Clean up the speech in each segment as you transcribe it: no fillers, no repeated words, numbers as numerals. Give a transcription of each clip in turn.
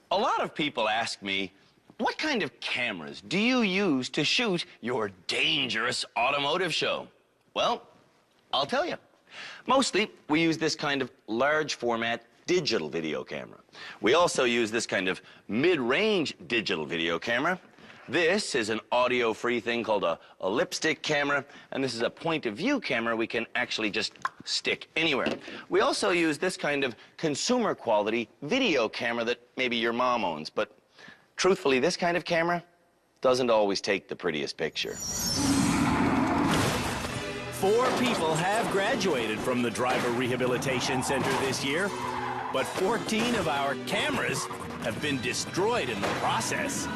A lot of people ask me, what kind of cameras do you use to shoot your dangerous automotive show? Well, I'll tell you. Mostly, we use this kind of large format digital video camera. We also use this kind of mid-range digital video camera. This is an audio-free thing called a lipstick camera, and this is a point-of-view camera we can actually just stick anywhere. We also use this kind of consumer-quality video camera that maybe your mom owns, but truthfully, this kind of camera doesn't always take the prettiest picture. 4 people have graduated from the Driver Rehabilitation Center this year, but 14 of our cameras have been destroyed in the process.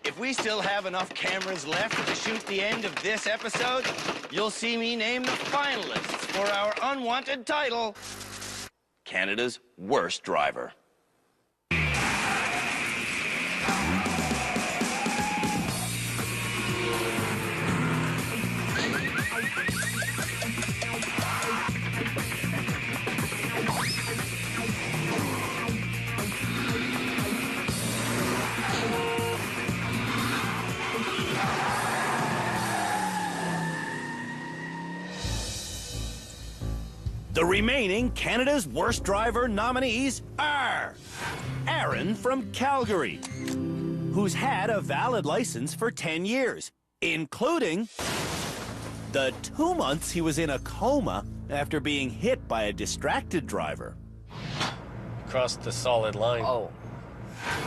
If we still have enough cameras left to shoot the end of this episode, you'll see me name the finalists for our unwanted title, Canada's Worst Driver. The remaining Canada's Worst Driver nominees are Aaron from Calgary, who's had a valid license for 10 years, including the 2 months he was in a coma after being hit by a distracted driver. Crossed the solid line. Oh.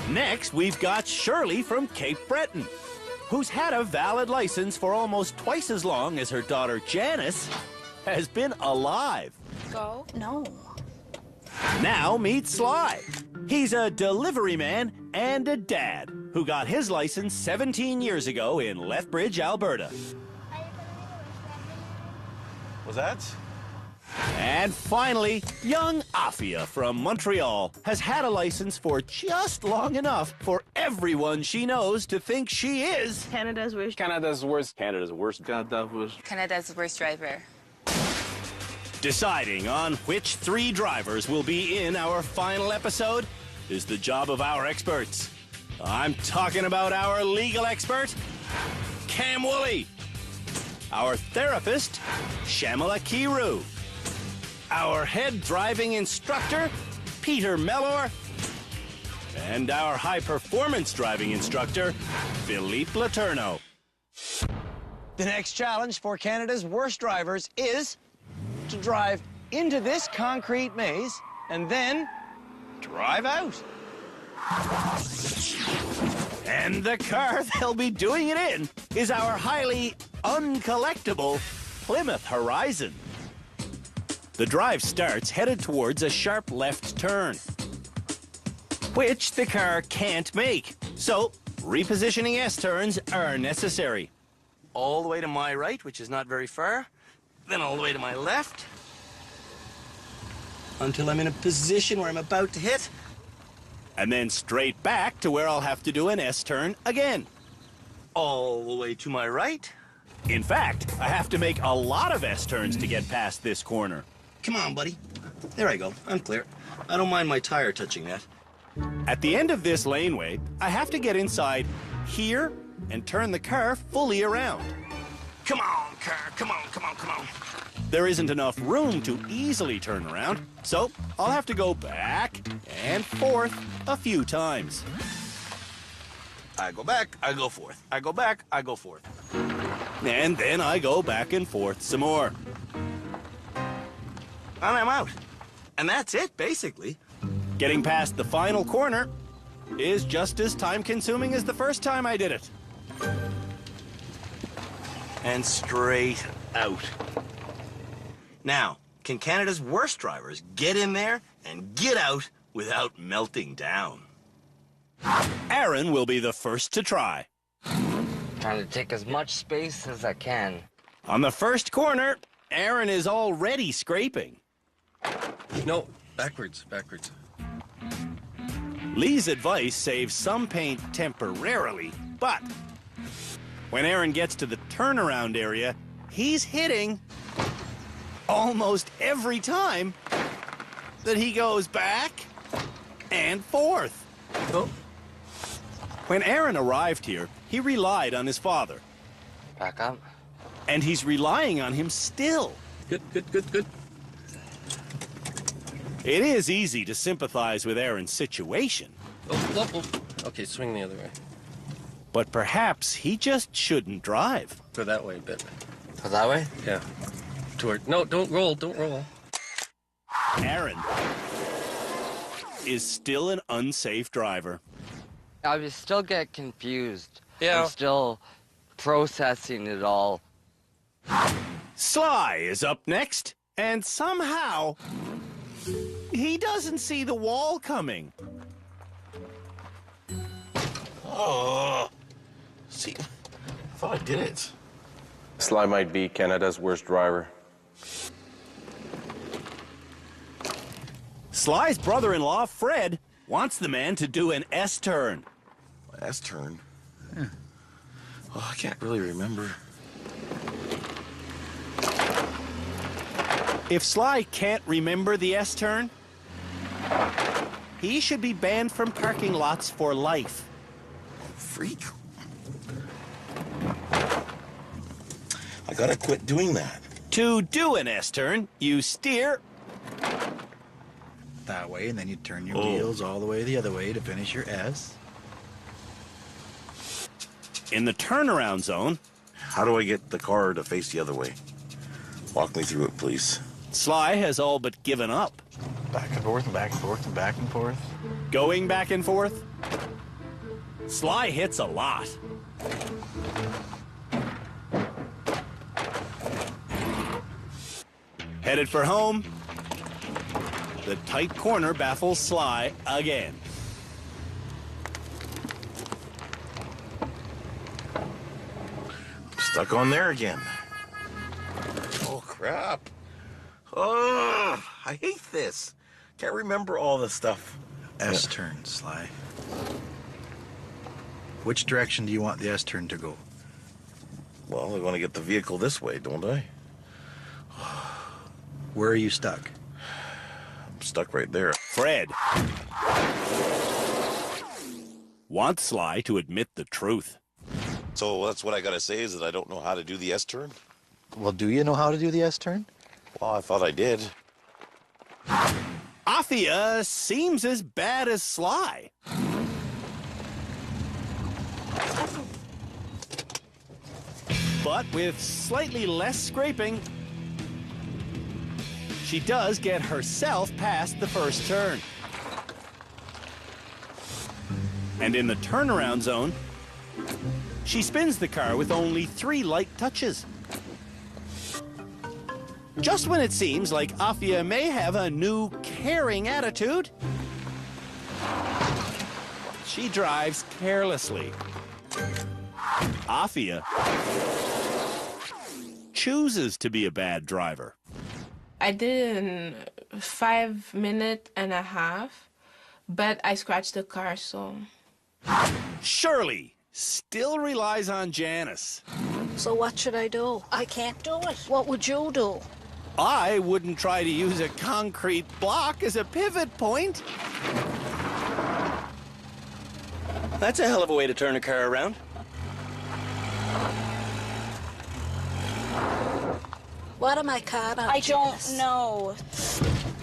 Next, we've got Shirley from Cape Breton, who's had a valid license for almost twice as long as her daughter Janice has been alive. Go? No. Now meet Sly. He's a delivery man and a dad who got his license 17 years ago in Lethbridge, Alberta. Was that? And finally, young Afia from Montreal has had a license for just long enough for everyone she knows to think she is Canada's worst. Canada's worst. Canada's worst. Canada's worst driver. Deciding on which 3 drivers will be in our final episode is the job of our experts. I'm talking about our legal expert, Cam Woolley, our therapist, Shamala Kiru, our head driving instructor, Peter Mellor, and our high-performance driving instructor, Philippe Laterno. The next challenge for Canada's Worst Drivers is to drive into this concrete maze and then drive out. And the car they'll be doing it in is our highly uncollectible Plymouth Horizon. The drive starts headed towards a sharp left turn, which the car can't make. So, repositioning S-turns are necessary. All the way to my right, which is not very far, then all the way to my left, until I'm in a position where I'm about to hit, and then straight back to where I'll have to do an S-turn again. All the way to my right. In fact, I have to make a lot of S-turns to get past this corner. Come on, buddy. There I go. I'm clear. I don't mind my tire touching that. At the end of this laneway, I have to get inside here and turn the car fully around. Come on, car. Come on, come on, come on. There isn't enough room to easily turn around, so I'll have to go back and forth a few times. I go back, I go forth. I go back, I go forth. And then I go back and forth some more. And I'm out. And that's it, basically. Getting past the final corner is just as time-consuming as the first time I did it. And straight out. Now, can Canada's worst drivers get in there and get out without melting down? Aaron will be the first to try. Trying to take as much space as I can. On the first corner, Aaron is already scraping. No, backwards. Lee's advice saves some paint temporarily, but when Aaron gets to the turnaround area, he's hitting... almost every time that he goes back and forth. Oh. When Aaron arrived here, he relied on his father. Back up. And he's relying on him still. Good, good, good, good. It is easy to sympathize with Aaron's situation, Oh. Okay, swing the other way. but perhaps he just shouldn't drive. Go that way a bit. Go that way? Yeah. Toward. No, don't roll. Don't roll. Aaron is still an unsafe driver. I would still get confused. Yeah. I'm still processing it all. Sly is up next, and somehow he doesn't see the wall coming. Oh, see, I thought I did it. Sly might be Canada's worst driver. Sly's brother-in-law, Fred, wants the man to do an S-turn. S-turn? Oh, I can't really remember. If Sly can't remember the S-turn, he should be banned from parking lots for life. Freak. I gotta quit doing that. To do an S-turn, you steer that way, and then you turn your wheels all the way the other way to finish your S. in the turnaround zone. How do I get the car to face the other way? Walk me through it, please. Sly has all but given up. Back and forth and back and forth and back and forth. Going back and forth. Sly hits a lot. Headed for home. The tight corner baffles Sly again. Stuck on there again. Oh, crap. Oh, I hate this. Can't remember all this stuff. S turn, Sly. Which direction do you want the S turn to go? Well, I want to get the vehicle this way, don't I? Where are you stuck? I'm stuck right there. Fred wants Sly to admit the truth. So that's what I gotta say, is that I don't know how to do the S-turn? Well, do you know how to do the S turn? Well, I thought I did. Afia seems as bad as Sly. But with slightly less scraping, she does get herself past the first turn. And in the turnaround zone, she spins the car with only 3 light touches. Just when it seems like Afia may have a new caring attitude, she drives carelessly. Afia chooses to be a bad driver. I did it in 5 minutes and a half, but I scratched the car, so... Shirley still relies on Janice. So what should I do? I can't do it. What would you do? I wouldn't try to use a concrete block as a pivot point. That's a hell of a way to turn a car around. What am I caught on? I don't know.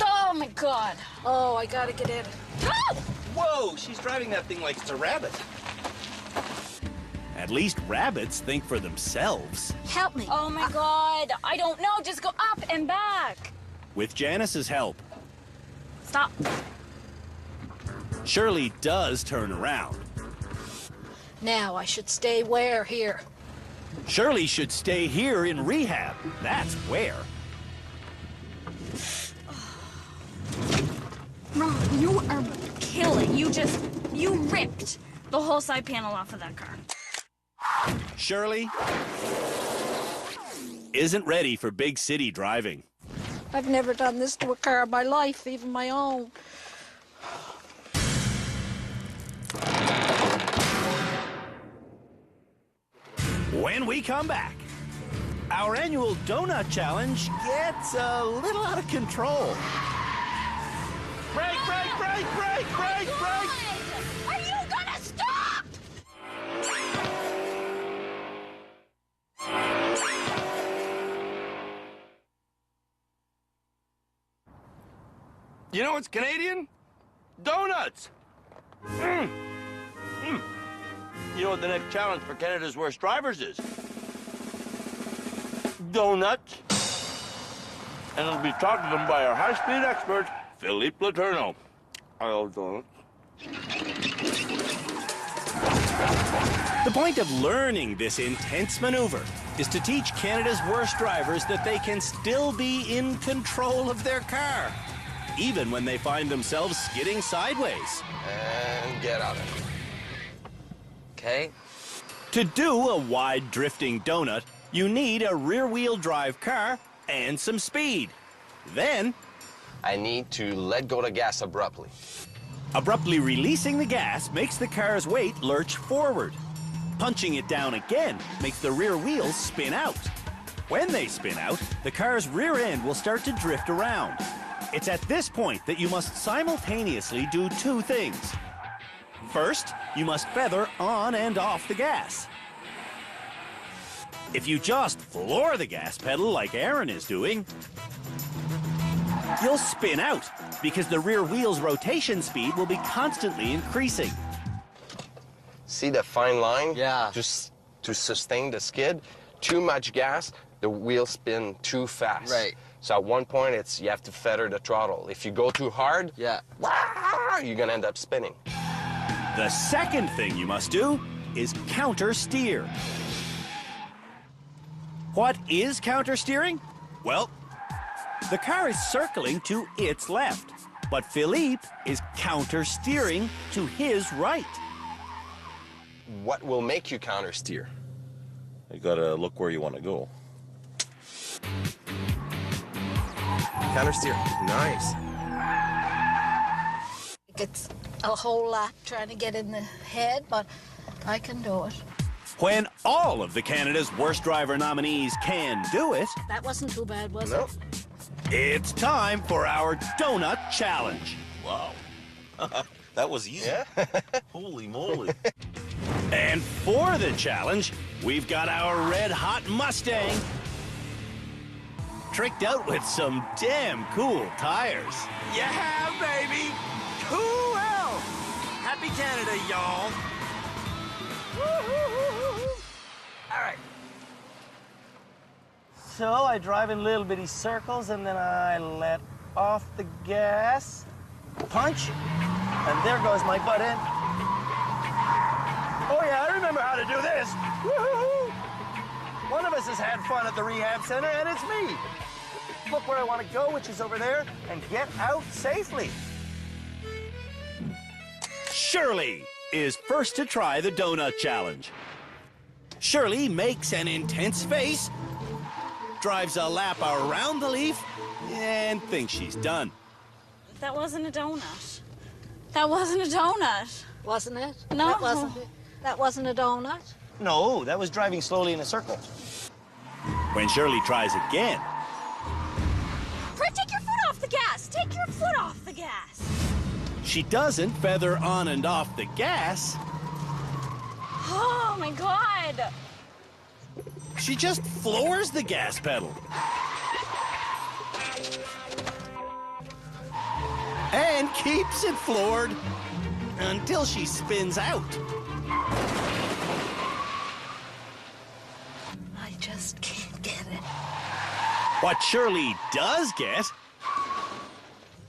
Oh my God. Oh, I gotta get in. Ah! Whoa, she's driving that thing like it's a rabbit. At least rabbits think for themselves. Help me. Oh my God. I don't know. Just go up and back. With Janice's help, Stop. Shirley does turn around. Now I should stay where here? Shirley should stay here in rehab. That's where. Ron, you are killing. You ripped the whole side panel off of that car. Shirley isn't ready for big city driving. I've never done this to a car in my life, even my own. When we come back, Our annual donut challenge gets a little out of control. Brake, brake, brake, brake, brake, brake! Are you gonna stop? You know what's Canadian? Donuts! You know what the next challenge for Canada's worst drivers is? Donuts. And it'll be taught to them by our high-speed expert, Philippe Letourneau. I love donuts. The point of learning this intense maneuver is to teach Canada's worst drivers that they can still be in control of their car, even when they find themselves skidding sideways. And get out of it. Okay. To do a wide drifting donut, you need a rear-wheel drive car and some speed. Then, I need to let go the gas abruptly. Abruptly releasing the gas makes the car's weight lurch forward. Punching it down again makes the rear wheels spin out. When they spin out, the car's rear end will start to drift around. It's at this point that you must simultaneously do two things. First, you must feather on and off the gas. If you just floor the gas pedal like Aaron is doing, you'll spin out because the rear wheel's rotation speed will be constantly increasing. See the fine line? Yeah. Just to sustain the skid. Too much gas, the wheels spin too fast. Right. So at one point, you have to feather the throttle. If you go too hard, Yeah. you're gonna end up spinning. The second thing you must do is counter steer. What is counter steering? Well, the car is circling to its left, but Philippe is counter steering to his right. What will make you counter steer? You gotta look where you want to go. Counter steer. Nice. It's a whole lot trying to get in the head, but I can do it. When all of the Canada's Worst Driver nominees can do it, That wasn't too bad, was Nope. it? it's time for our donut challenge. Wow. That was easy. Yeah. Holy moly. And for the challenge, we've got our red-hot Mustang tricked out with some damn cool tires. Yeah, baby! Cool! Happy Canada, y'all! All right. So I drive in little bitty circles and then I let off the gas, punch, and there goes my butt end. Oh yeah, I remember how to do this. Woo-hoo-hoo. One of us has had fun at the rehab center and it's me. Look where I want to go, which is over there, and get out safely. Shirley is first to try the donut challenge. Shirley makes an intense face, drives a lap around the leaf, and thinks she's done. That wasn't a donut. That wasn't a donut. Wasn't it? No. That wasn't a donut. No, that was driving slowly in a circle. When Shirley tries again, Brett, take your foot off the gas. Take your foot off the gas. she doesn't feather on and off the gas. Oh my God. She just floors the gas pedal. And keeps it floored until she spins out. I just can't get it. What Shirley does get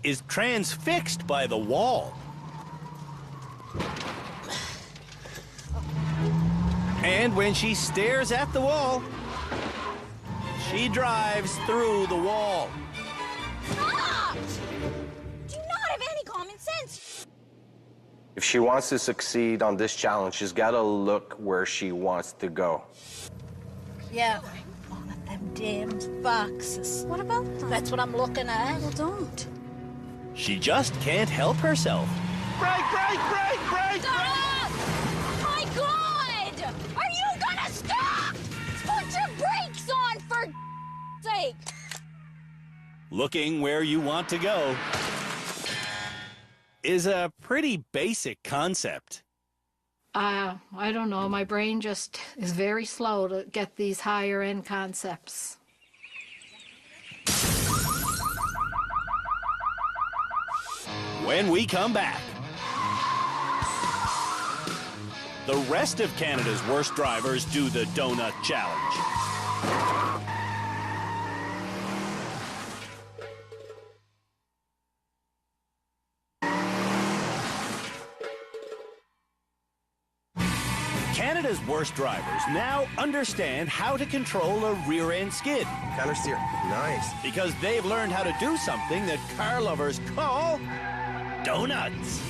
is transfixed by the wall. And when she stares at the wall, she drives through the wall. Stop! Do you not have any common sense? If she wants to succeed on this challenge, she's got to look where she wants to go. Yeah. One of them damn boxes. What about that? That's what I'm looking at. Well, don't. She just can't help herself. Brake, brake, brake, brake! Stop! My God! Are you gonna stop? Put your brakes on for looking where you want to go is a pretty basic concept. I don't know. My brain just is very slow to get these higher end concepts. When we come back, the rest of Canada's worst drivers do the donut challenge. Canada's worst drivers now understand how to control a rear-end skid. Counter steer. Nice. Because they've learned how to do something that car lovers call donuts.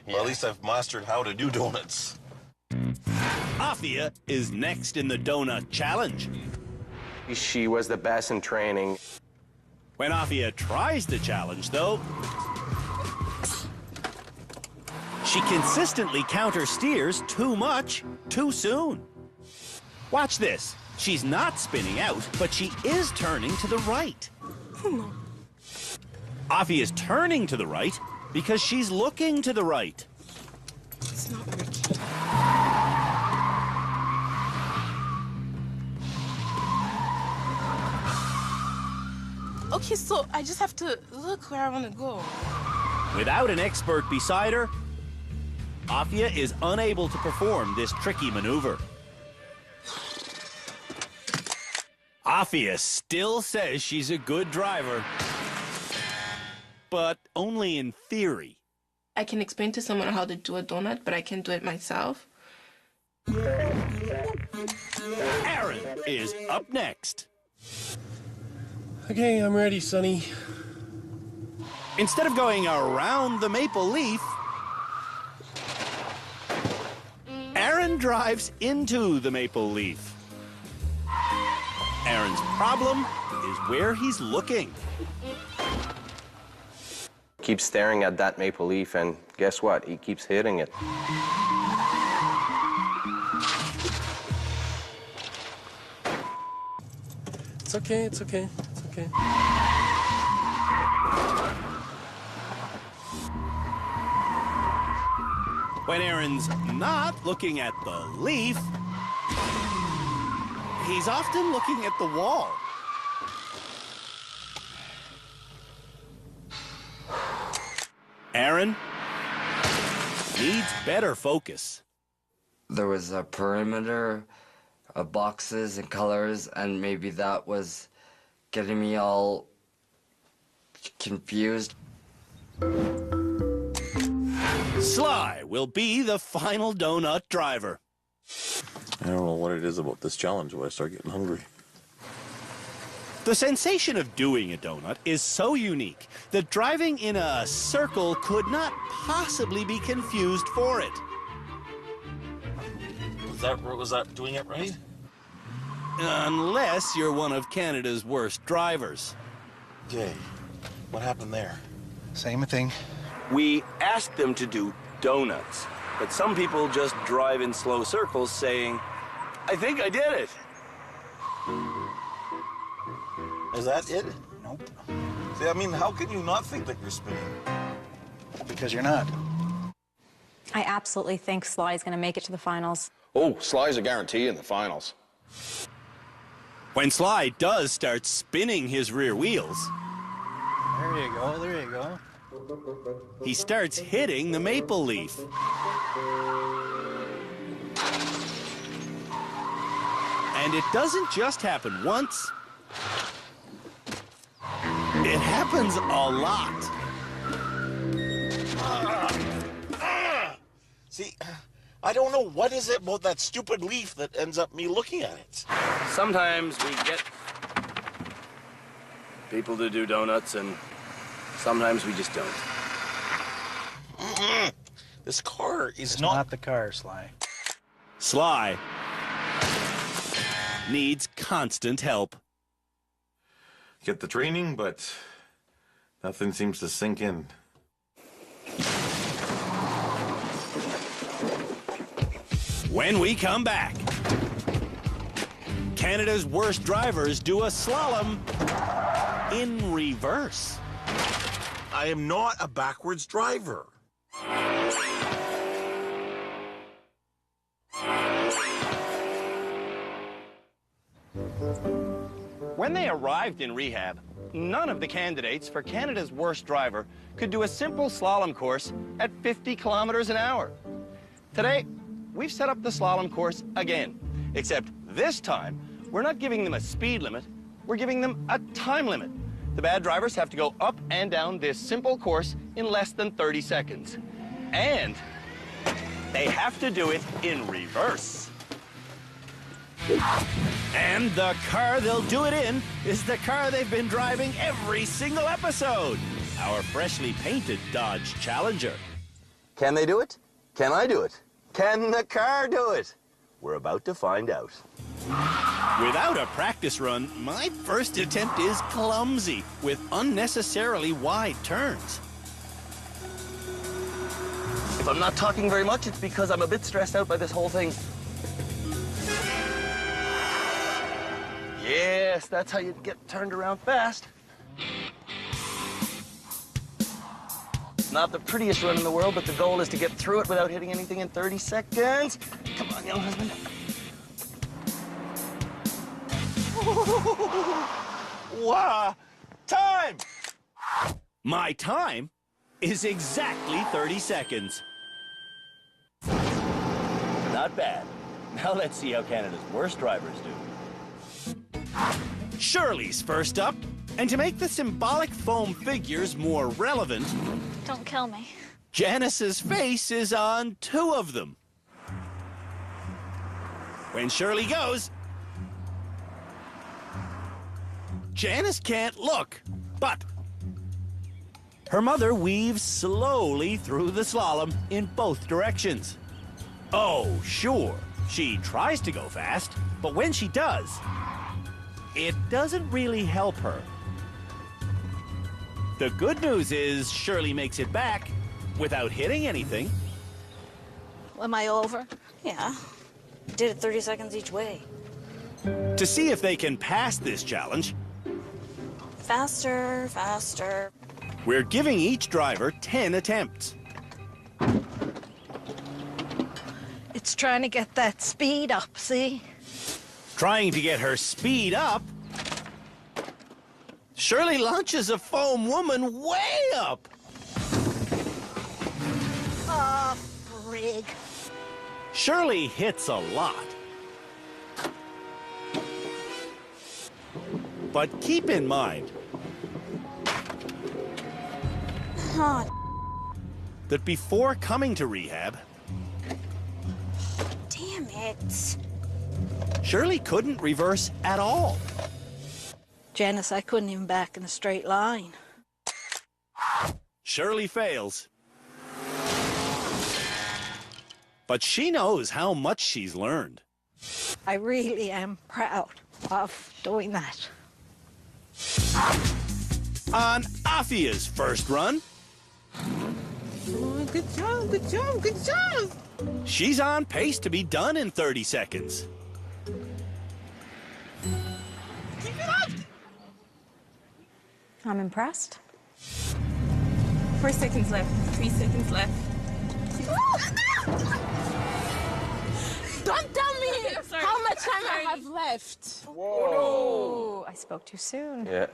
Well, at least I've mastered how to do donuts. Afia is next in the donut challenge. She was the best in training. When Afia tries the challenge, though, she consistently counter-steers too much, too soon. Watch this. She's not spinning out, but she is turning to the right. Afia's turning to the right because she's looking to the right. It's not working. Okay, so I just have to look where I want to go. Without an expert beside her, Afia is unable to perform this tricky maneuver. Afia still says she's a good driver, but only in theory. I can explain to someone how to do a donut, but I can't do it myself. Aaron is up next. Okay, I'm ready, Sonny. Instead of going around the maple leaf, Aaron drives into the maple leaf. Aaron's problem is where he's looking. Keeps staring at that maple leaf, and guess what? He keeps hitting it. It's okay, it's okay, it's okay. When Aaron's not looking at the leaf, he's often looking at the wall. Aaron needs better focus. There was a perimeter of boxes and colors, and maybe that was getting me all confused. Sly will be the final donut driver. I don't know what it is about this challenge, but I start getting hungry. The sensation of doing a donut is so unique that driving in a circle could not possibly be confused for it. Was that doing it right? Unless you're one of Canada's worst drivers. Okay, what happened there? Same thing. We asked them to do donuts, but some people just drive in slow circles saying, I think I did it. Is that it? Nope. See, I mean, how can you not think that you're spinning? Because you're not. I absolutely think Sly's going to make it to the finals. Oh, Sly's a guarantee in the finals. When Sly does start spinning his rear wheels, There you go, there you go. he starts hitting the maple leaf. And it doesn't just happen once. It happens a lot. See, I don't know what is it about that stupid leaf that ends up me looking at it. Sometimes we get people to do donuts, and sometimes we just don't. This car is It's not the car, Sly. Sly needs constant help. Get the training, but nothing seems to sink in. When we come back, Canada's worst drivers do a slalom in reverse. I am not a backwards driver. When they arrived in rehab, none of the candidates for Canada's worst driver could do a simple slalom course at 50 kilometers an hour. Today, we've set up the slalom course again, except this time, we're not giving them a speed limit, we're giving them a time limit. The bad drivers have to go up and down this simple course in less than 30 seconds. And they have to do it in reverse. And the car they'll do it in is the car they've been driving every single episode. Our freshly painted Dodge Challenger. Can they do it? Can I do it? Can the car do it? We're about to find out. Without a practice run, my first attempt is clumsy with unnecessarily wide turns. If I'm not talking very much, it's because I'm a bit stressed out by this whole thing. Yes, that's how you get turned around fast. Not the prettiest run in the world, but the goal is to get through it without hitting anything in 30 seconds. Come on, young husband. Wow! Time! My time is exactly 30 seconds. Not bad. Now let's see how Canada's worst drivers do. Shirley's first up, and to make the symbolic foam figures more relevant, Don't kill me. Janice's face is on 2 of them. When Shirley goes, Janice can't look, but her mother weaves slowly through the slalom in both directions. Oh, sure, she tries to go fast, but when she does, it doesn't really help her. The good news is Shirley makes it back without hitting anything. Am I over? Yeah. Did it 30 seconds each way. To see if they can pass this challenge, Faster, faster. we're giving each driver 10 attempts. It's trying to get that speed up, see? Trying to get her speed up, Shirley launches a foam woman way up. Oh, frig. Shirley hits a lot. But keep in mind Oh, that before coming to rehab, damn it. Shirley couldn't reverse at all. Janice, I couldn't even back in a straight line. Shirley fails. But she knows how much she's learned. I really am proud of doing that. On Afia's first run, Oh, good job, good job, good job. she's on pace to be done in 30 seconds. Keep it up. I'm impressed. 4 seconds left. 3 seconds left. Don't tell me how much time I have left. Oh, I spoke too soon. Yeah.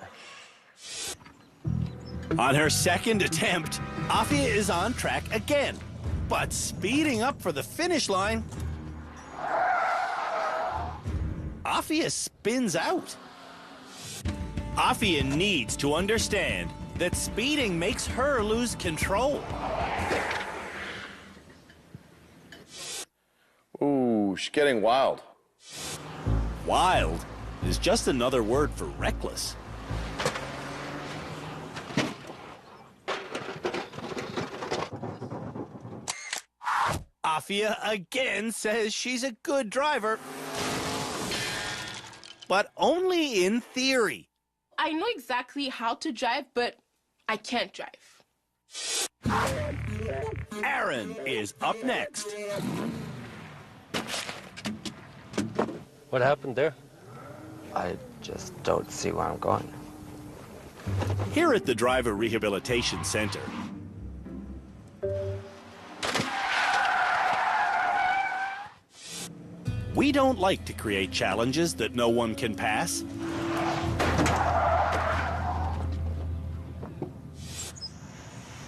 On her second attempt, Afia is on track again, but speeding up for the finish line, Afia spins out. Afia needs to understand that speeding makes her lose control. Ooh, she's getting wild. Wild is just another word for reckless. Afia again says she's a good driver, but only in theory. I know exactly how to drive, but I can't drive. Aaron is up next. What happened there? I just don't see where I'm going. Here at the Driver Rehabilitation Center, we don't like to create challenges that no one can pass.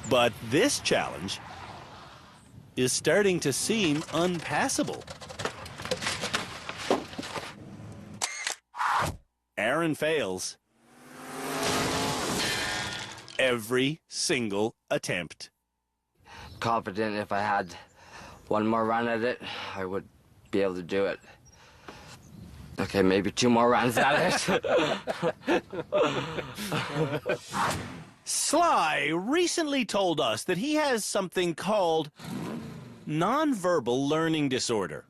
But this challenge is starting to seem unpassable. Aaron fails every single attempt. Confident if I had one more run at it, I would be able to do it. Okay, maybe 2 more runs at it. Sly recently told us that he has something called nonverbal learning disorder.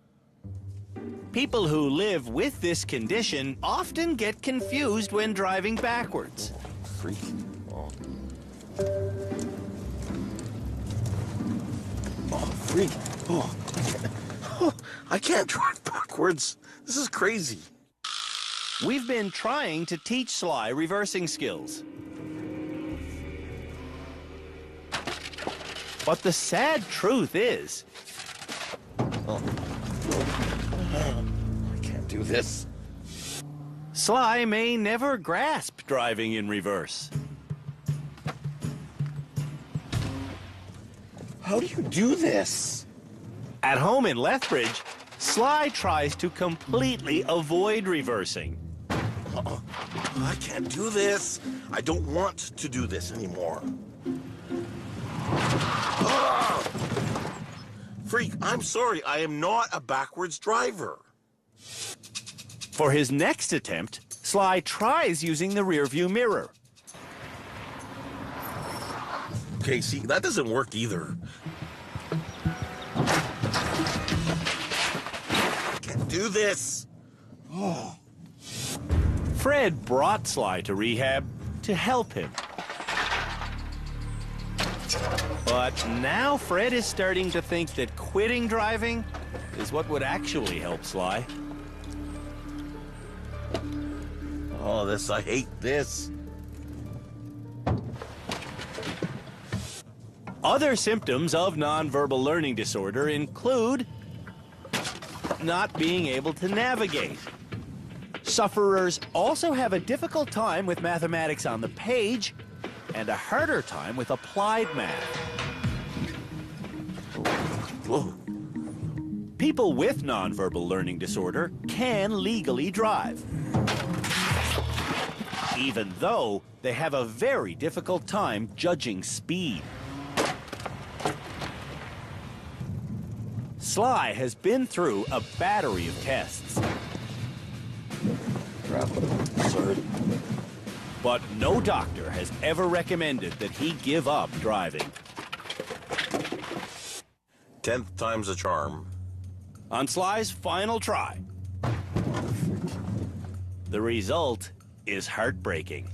People who live with this condition often get confused when driving backwards. Freak. Oh, freak. Oh, I can't drive backwards. This is crazy. We've been trying to teach Sly reversing skills. But the sad truth is, I can't do this. Sly may never grasp driving in reverse. How do you do this? At home in Lethbridge, Sly tries to completely avoid reversing. I can't do this. I don't want to do this anymore. Freak, I'm sorry. I am not a backwards driver. For his next attempt, Sly tries using the rearview mirror. Okay, see, that doesn't work either. I can't do this. Oh. Fred brought Sly to rehab to help him. But now Fred is starting to think that quitting driving is what would actually help Sly. Oh, I hate this. Other symptoms of nonverbal learning disorder include not being able to navigate. Sufferers also have a difficult time with mathematics on the page and a harder time with applied math. Whoa. People with nonverbal learning disorder can legally drive, even though they have a very difficult time judging speed. Sly has been through a battery of tests. Sorry. But no doctor has ever recommended that he give up driving. 10th time's a charm. On Sly's final try, the result is heartbreaking.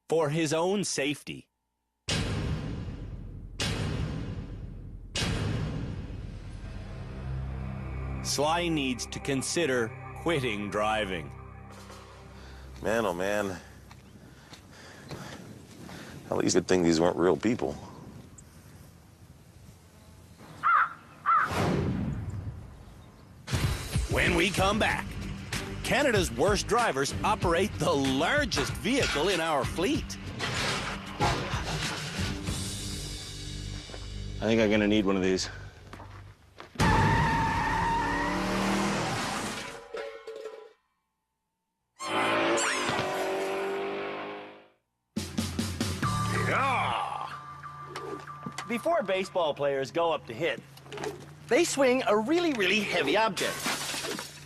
For his own safety, Sly needs to consider quitting driving. Man, oh man. At least good thing these weren't real people. When we come back, Canada's worst drivers operate the largest vehicle in our fleet. I think I'm gonna need one of these. Before baseball players go up to hit, they swing a really, really heavy object.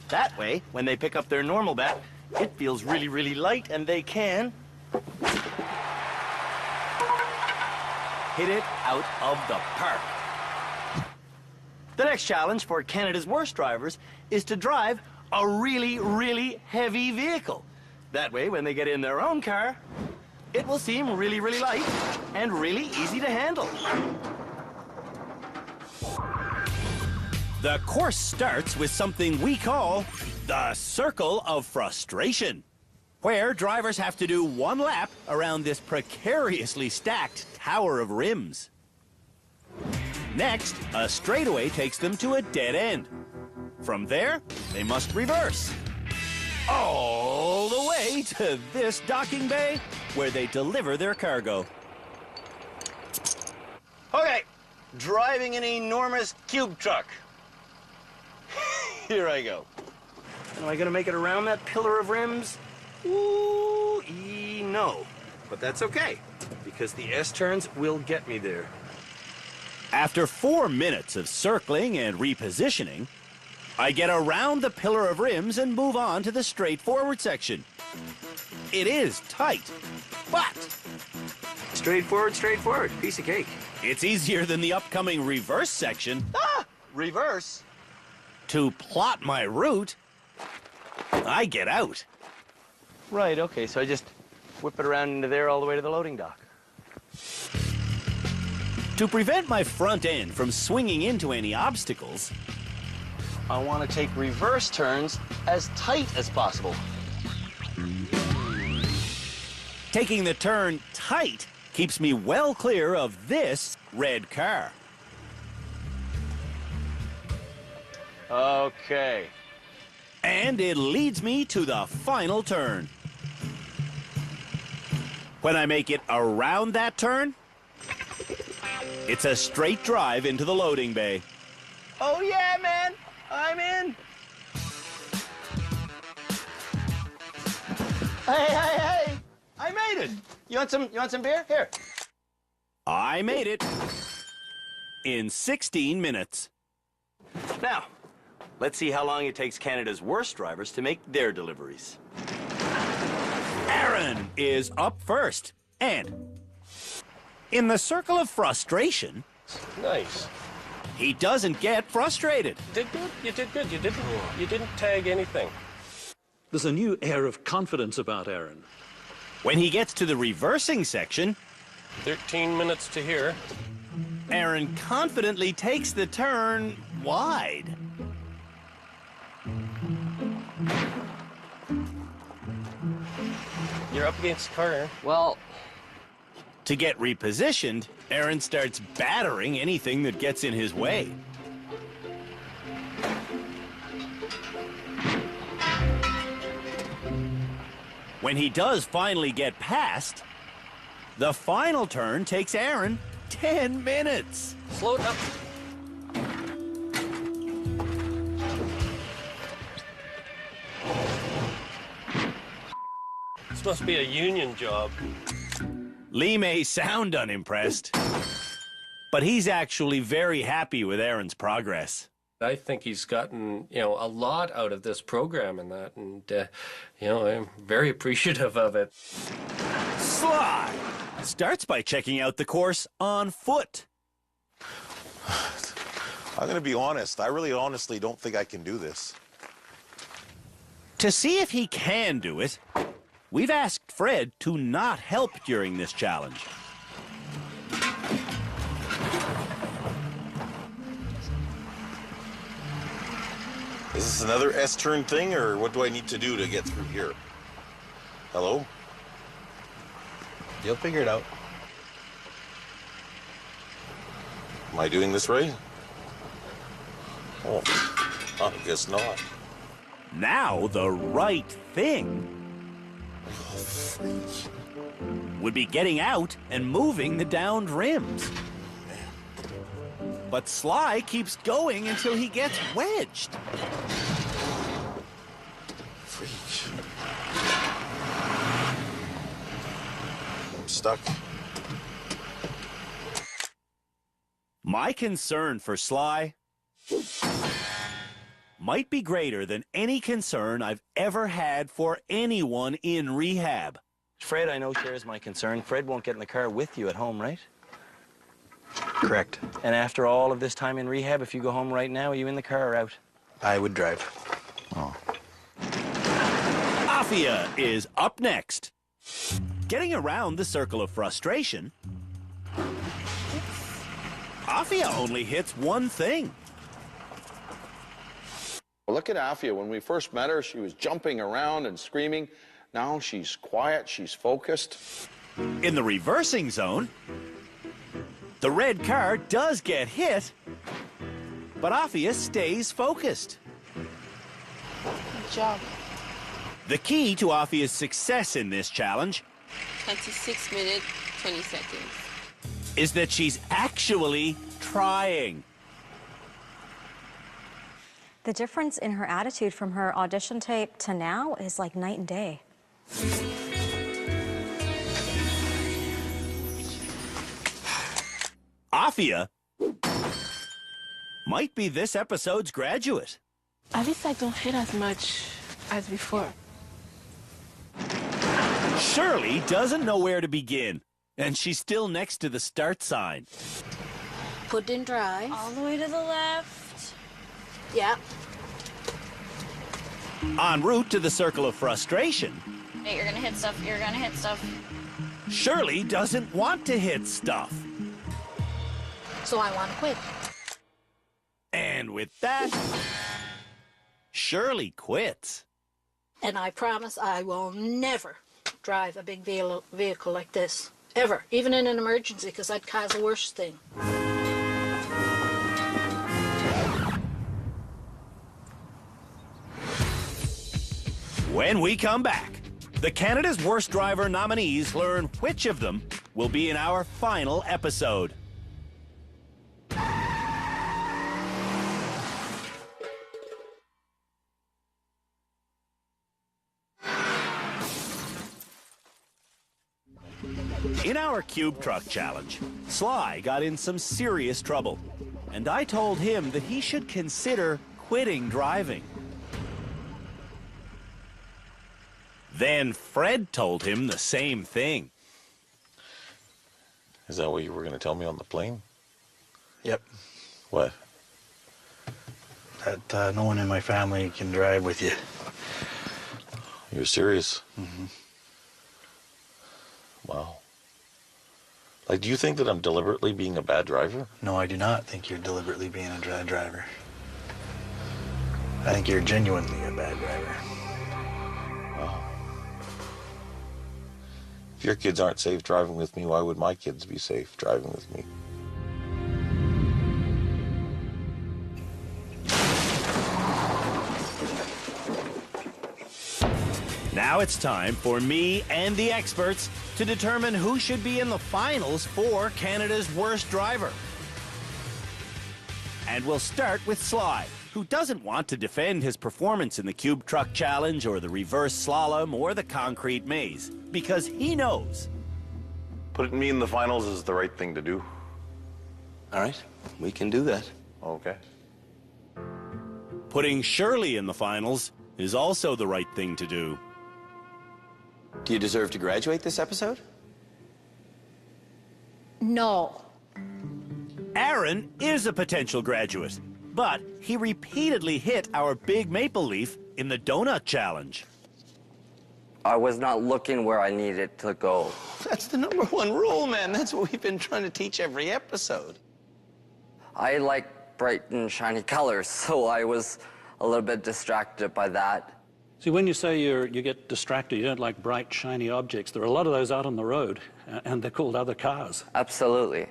That way, when they pick up their normal bat, it feels really, really light and they can hit it out of the park. The next challenge for Canada's worst drivers is to drive a really, really heavy vehicle. That way, when they get in their own car, it will seem really, really light and really easy to handle. The course starts with something we call the Circle of Frustration, where drivers have to do one lap around this precariously stacked tower of rims. Next, a straightaway takes them to a dead end. From there, they must reverse all the way to this docking bay where they deliver their cargo. Okay, driving an enormous cube truck. Here I go. Am I gonna make it around that pillar of rims? Ooh, no. But that's okay, because the S-turns will get me there. After 4 minutes of circling and repositioning, I get around the pillar of rims and move on to the straightforward section. It is tight, but straightforward, piece of cake. It's easier than the upcoming reverse section. Ah, reverse? To plot my route, I get out. Right, okay, so I just whip it around into there all the way to the loading dock. To prevent my front end from swinging into any obstacles, I want to take reverse turns as tight as possible. taking the turn tight keeps me well clear of this red car. Okay. And it leads me to the final turn. When I make it around that turn, it's a straight drive into the loading bay. Oh yeah, man, I'm in. Hey, I made it. You want some beer? Here. I made it in 16 minutes. Now, let's see how long it takes Canada's worst drivers to make their deliveries. Aaron is up first, and in the circle of frustration, nice. He doesn't get frustrated. Did good. You did good. You didn't tag anything. There's a new air of confidence about Aaron. When he gets to the reversing section, 13 minutes to here. Aaron confidently takes the turn wide. You're up against the car, Aaron. Well, to get repositioned, Aaron starts battering anything that gets in his way. When he does finally get past, the final turn takes Aaron 10 minutes. Slow it up. This must be a union job. Lee may sound unimpressed, but he's actually very happy with Aaron's progress. I think he's gotten, a lot out of this program and that, and, I'm very appreciative of it. Sly starts by checking out the course on foot. I'm going to be honest. I really honestly don't think I can do this. To see if he can do it, we've asked Fred to not help during this challenge. Is this another S-turn thing, or what do I need to do to get through here? Hello? You'll figure it out. Am I doing this right? Oh, I guess not. Now the right thing would be getting out and moving the downed rims. But Sly keeps going until he gets wedged. Freak. I'm stuck. My concern for Sly might be greater than any concern I've ever had for anyone in rehab. Fred, I know, shares my concern. Fred won't get in the car with you at home, right? Correct. And after all of this time in rehab, if you go home right now, are you in the car or out? I would drive. Oh. Afia is up next. Getting around the circle of frustration, Afia only hits one thing. Well, look at Afia. When we first met her, she was jumping around and screaming. Now she's quiet, she's focused. In the reversing zone, the red car does get hit, but Afia stays focused. Good job. The key to Afia's success in this challenge 26 minutes, 20 seconds. is that she's actually trying. The difference in her attitude from her audition tape to now is like night and day. Afia might be this episode's graduate. At least I don't hit as much as before. Shirley doesn't know where to begin, and she's still next to the start sign. Put in drive. All the way to the left. Yeah. En route to the circle of frustration, Hey, you're gonna hit stuff. You're gonna hit stuff. Shirley doesn't want to hit stuff. So I want to quit. And with that, Shirley quits. And I promise I will never drive a big vehicle like this. Ever. Even in an emergency, because I'd cause the worst thing. When we come back, the Canada's Worst Driver nominees learn which of them will be in our final episode. In our Cube Truck Challenge, Sly got in some serious trouble, and I told him that he should consider quitting driving. Then Fred told him the same thing. Is that what you were going to tell me on the plane? Yep. What? That no one in my family can drive with you. You're serious? Mm-hmm. Wow. Like, do you think that I'm deliberately being a bad driver? No, I do not think you're deliberately being a bad driver. I think you're genuinely a bad driver. Wow. If your kids aren't safe driving with me, why would my kids be safe driving with me? Now it's time for me and the experts to determine who should be in the finals for Canada's Worst Driver. And we'll start with Sly, who doesn't want to defend his performance in the Cube Truck Challenge or the reverse slalom or the concrete maze, because he knows. Putting me in the finals is the right thing to do. All right, we can do that. Okay. Putting Shirley in the finals is also the right thing to do. Do you deserve to graduate this episode? No. Aaron is a potential graduate, but he repeatedly hit our big maple leaf in the donut challenge. I was not looking where I needed to go. That's the #1 rule, man. That's what we've been trying to teach every episode. I like bright and shiny colors, so I was a little bit distracted by that. See, when you say you get distracted, you don't like bright, shiny objects, there are a lot of those out on the road, and they're called other cars. Absolutely.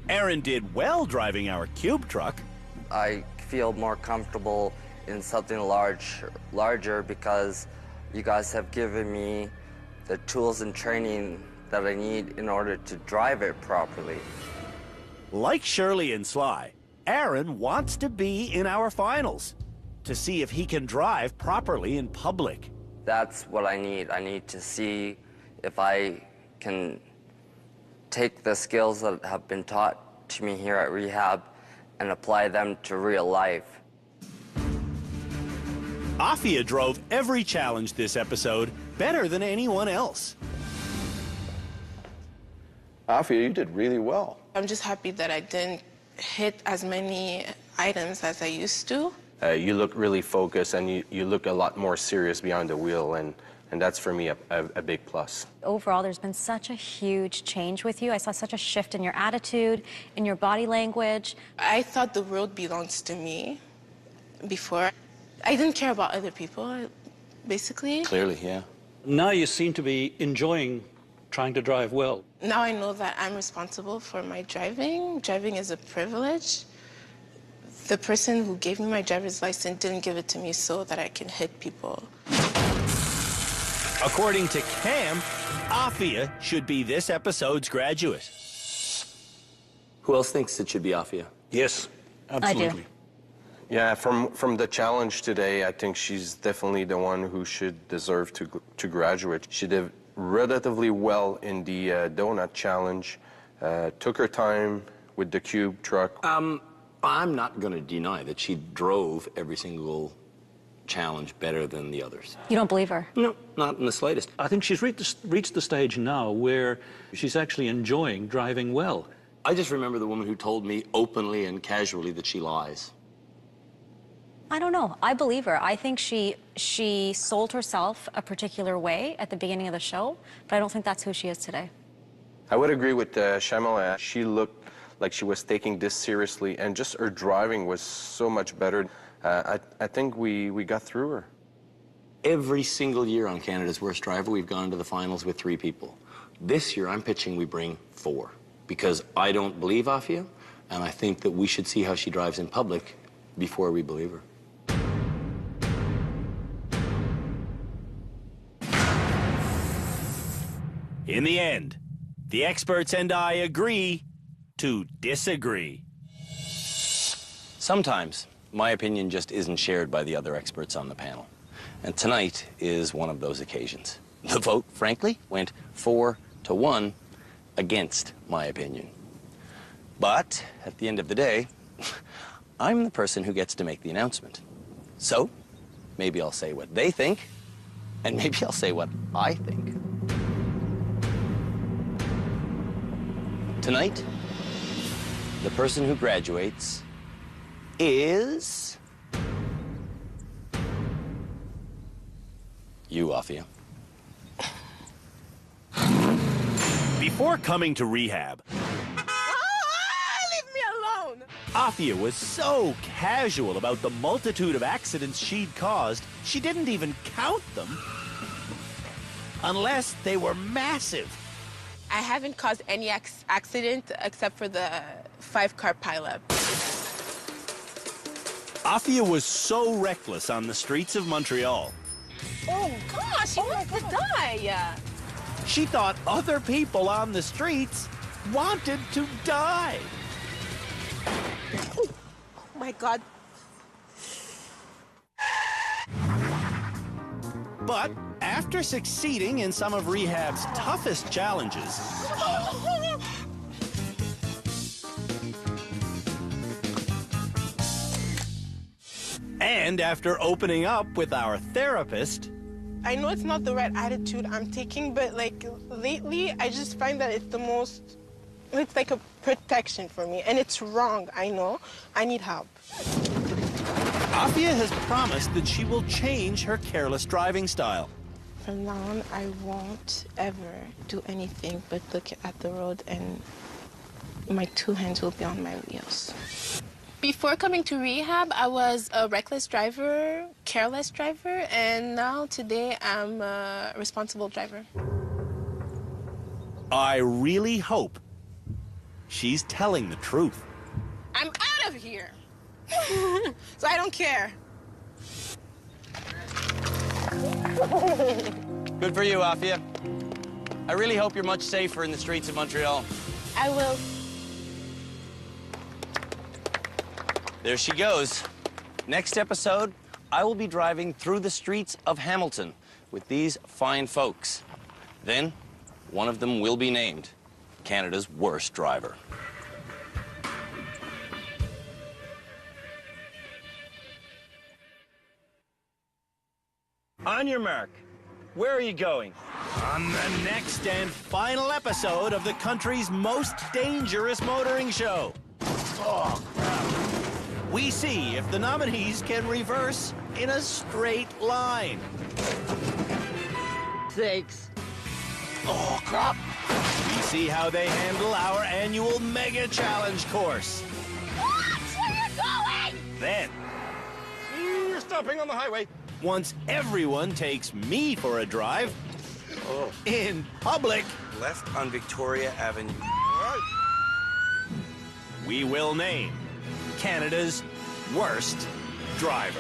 Aaron did well driving our cube truck. I feel more comfortable in something larger because you guys have given me the tools and training that I need in order to drive it properly. Like Shirley and Sly, Aaron wants to be in our finals to see if he can drive properly in public. That's what I need. I need to see if I can take the skills that have been taught to me here at rehab and apply them to real life. Afia drove every challenge this episode better than anyone else. Afia, you did really well. I'm just happy that I didn't hit as many items as I used to. You look really focused, and you look a lot more serious behind the wheel, and that's, for me, a big plus. Overall, there's been such a huge change with you. I saw such a shift in your attitude, in your body language. I thought the road belongs to me, before. I didn't care about other people, basically. Clearly, yeah. Now you seem to be enjoying trying to drive well. Now I know that I'm responsible for my driving. Driving is a privilege. The person who gave me my driver's license didn't give it to me so that I can hit people. According to Cam, Afia should be this episode's graduate. Who else thinks it should be Afia? Yes, absolutely. I do. Yeah, from the challenge today, I think she's definitely the one who should deserve to graduate. She did relatively well in the donut challenge, took her time with the cube truck. I'm not going to deny that she drove every single challenge better than the others. You don't believe her? No, not in the slightest. I think she's reached the stage now where she's actually enjoying driving well. I just remember the woman who told me openly and casually that she lies. I don't know. I believe her. I think she sold herself a particular way at the beginning of the show, but I don't think that's who she is today. I would agree with Shamala. She looked like she was taking this seriously, and just her driving was so much better. I think we got through her. Every single year on Canada's Worst Driver, we've gone to the finals with 3 people. This year, I'm pitching we bring 4, because I don't believe Afia, and I think that we should see how she drives in public before we believe her. In the end, the experts and I agree to disagree. Sometimes, my opinion just isn't shared by the other experts on the panel. And tonight is one of those occasions. The vote, frankly, went 4-1 against my opinion. But at the end of the day, I'm the person who gets to make the announcement. So, maybe I'll say what they think, and maybe I'll say what I think. Tonight, the person who graduates is you, Afia. Before coming to rehab, Leave me alone! Afia was so casual about the multitude of accidents she'd caused, she didn't even count them. Unless they were massive. I haven't caused any accident except for the 5-car pileup. Afia was so reckless on the streets of Montreal. Oh gosh, she wants to die. She thought other people on the streets wanted to die. Oh my God. But after succeeding in some of rehab's toughest challenges, and after opening up with our therapist, I know it's not the right attitude I'm taking, but like lately, I just find that it's like a protection for me, and it's wrong, I know. I need help. Afia has promised that she will change her careless driving style. From now on, I won't ever do anything but look at the road, and my 2 hands will be on my wheels. Before coming to rehab, I was a reckless driver, careless driver, and now today I'm a responsible driver. I really hope she's telling the truth. I'm out of here. So I don't care. Good for you, Afia. I really hope you're much safer in the streets of Montreal. I will. There she goes. Next episode, I will be driving through the streets of Hamilton with these fine folks. Then, one of them will be named Canada's Worst Driver. On your mark. Where are you going? On the next and final episode of the country's most dangerous motoring show. Oh, crap. We see if the nominees can reverse in a straight line. Sakes. Oh, crap. We see how they handle our annual Mega Challenge course. Watch where you're going! Then, stopping on the highway. Once everyone takes me for a drive in public, Left on Victoria Avenue. we will name Canada's worst driver.